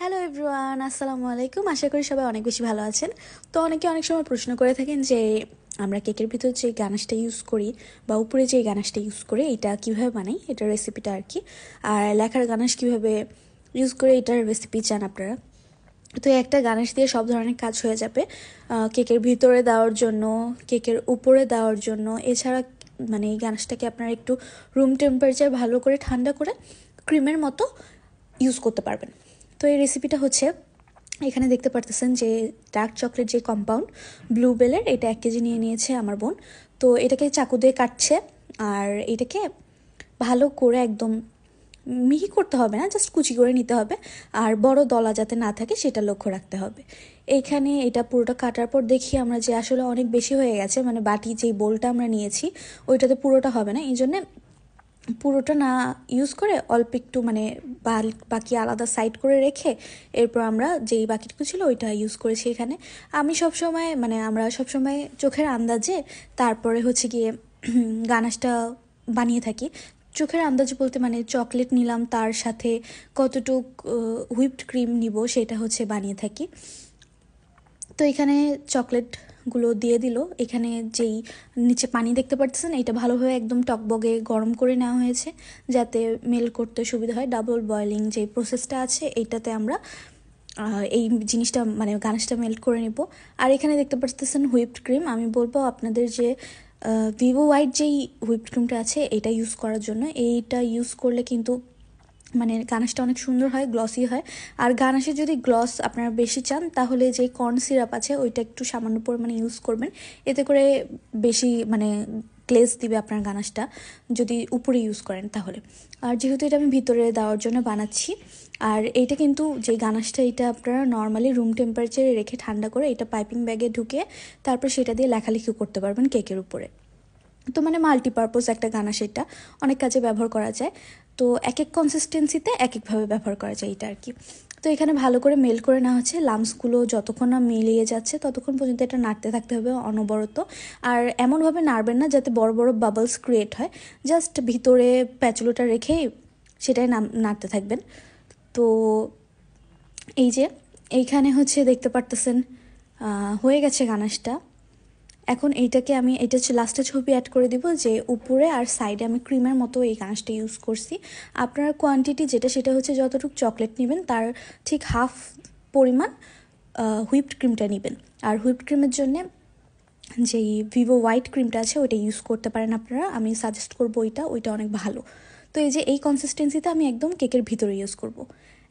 Hello everyone, আসসালামু আলাইকুম। আশা করি সবাই অনেক বেশি ভালো আছেন। তো অনেকে অনেক সময় প্রশ্ন করে থাকেন যে আমরা কেকের ভিতর যে গানাশটা ইউজ করি বা উপরে যে গানাশটা ইউজ করি এটা কিভাবে বানাই, এটার রেসিপিটা আর কি, আর লেখার গানাশ কিভাবে ইউজ করে এটার রেসিপি চান আপনারা। তো একটা গানাশ দিয়ে সব ধরনের কাজ হয়ে যাবে, কেকের ভিতরে দেওয়ার জন্য, কেকের উপরে দেওয়ার জন্য। এছাড়া মানে এই গানাশটাকে আপনারা একটু রুম টেম্পারেচার ভালো করে ঠান্ডা করে ক্রিমের মতো ইউজ করতে পারবেন। তো এই রেসিপিটা হচ্ছে, এখানে দেখতে পারতেছেন যে ডার্ক চকলেট যে কম্পাউন্ড ব্লুবেলের, এটা 1 কেজি নিয়ে নিয়েছে আমার বোন। তো এটাকে চাকু দিয়ে কাটছে, আর এটাকে ভালো করে একদম মিহি করতে হবে না, জাস্ট কুচি করে নিতে হবে, আর বড় দলা যাতে না থাকে সেটা লক্ষ্য রাখতে হবে। এইখানে এটা পুরোটা কাটার পর দেখি আমরা যে আসলে অনেক বেশি হয়ে গেছে, মানে বাটি যেই বোলটা আমরা নিয়েছি ওইটাতে পুরোটা হবে না, এই জন্যে পুরোটা না ইউজ করে অল্প একটু মানে বাকি আলাদা সাইড করে রেখে এরপর আমরা যেই বাকিটুকু ছিল ওইটা ইউজ করেছি। এখানে আমি সবসময় মানে আমরা সবসময় চোখের আন্দাজে তারপরে হচ্ছে গিয়ে গানাশটা বানিয়ে থাকি। চোখের আন্দাজ বলতে মানে চকলেট নিলাম, তার সাথে কতটুক হুইপড ক্রিম নিব সেটা হচ্ছে বানিয়ে থাকি। তো এখানে চকলেটগুলো দিয়ে দিল। এখানে যেই নিচে পানি দেখতে পাচ্ছেন এটা ভালোভাবে একদম টকবগে গরম করে নেওয়া হয়েছে যাতে মেল করতে সুবিধা হয়। ডাবল বয়েলিং যে প্রসেসটা আছে এইটাতে আমরা এই জিনিসটা মানে গানাশটা মেল্ট করে নেব। আর এখানে দেখতে পাচ্ছেন হুইপড ক্রিম। আমি বলবো আপনাদের যে ভিভো হোয়াইট যেই হুইপড ক্রিমটা আছে এটা ইউজ করার জন্য। এইটা ইউজ করলে কিন্তু মানে গানাশটা অনেক সুন্দর হয়, গ্লসি হয়। আর গানাশে যদি গ্লস আপনারা বেশি চান তাহলে যে কর্ন সিরাপ আছে ওইটা একটু সামান্য পরিমাণে ইউজ করবেন, এতে করে বেশি মানে গ্লেজ দিবে আপনার গানাশটা যদি উপরে ইউজ করেন তাহলে। আর যেহেতু এটা আমি ভিতরে দেওয়ার জন্য বানাচ্ছি, আর এইটা কিন্তু যে গানাশটা এটা আপনারা নর্মালি রুম টেম্পারেচারে রেখে ঠান্ডা করে এটা পাইপিং ব্যাগে ঢুকে তারপর সেটা দিয়ে লেখালেখি করতে পারবেন কেকের উপরে। তো মানে মাল্টিপারপোজ একটা গানাশ, এটা অনেক কাজে ব্যবহার করা যায়। তো এক এক কনসিস্টেন্সিতে এক একভাবে ব্যবহার করা যায় এটা আর কি। তো এখানে ভালো করে মেল করে নেওয়া হচ্ছে। লামসগুলো যতক্ষণ না মিলিয়ে যাচ্ছে ততক্ষণ পর্যন্ত এটা নাড়তে থাকতে হবে অনবরত। আর এমনভাবে নাড়বেন না যাতে বড় বড় বাবলস ক্রিয়েট হয়, জাস্ট ভিতরে প্যাচুলোটা রেখেই সেটাই নাড়তে থাকবেন। তো এই যে এইখানে হচ্ছে দেখতে পারতেছেন হয়ে গেছে গানাশটা। এখন এইটাকে আমি এটা হচ্ছে লাস্টে ছবি অ্যাড করে দিব যে উপরে আর সাইডে আমি ক্রিমের মতো এই গানাশটা ইউজ করছি। আপনার কোয়ান্টিটি যেটা সেটা হচ্ছে যতটুকু চকলেট নেবেন তার ঠিক হাফ পরিমাণ হুইপড ক্রিমটা নেবেন। আর হুইপড ক্রিমের জন্যে যেই ভিভো হোয়াইট ক্রিমটা আছে ওইটা ইউজ করতে পারেন আপনারা, আমি সাজেস্ট করবো ওইটা অনেক ভালো। তো এই যে এই কনসিস্টেন্সিতে আমি একদম কেকের ভিতরে ইউজ করব।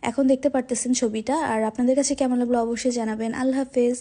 এখন দেখতে পারতেছেন ছবিটা, আর আপনাদের কাছে কেমন লাগলো অবশ্যই জানাবেন। আল্লাহ হাফেজ।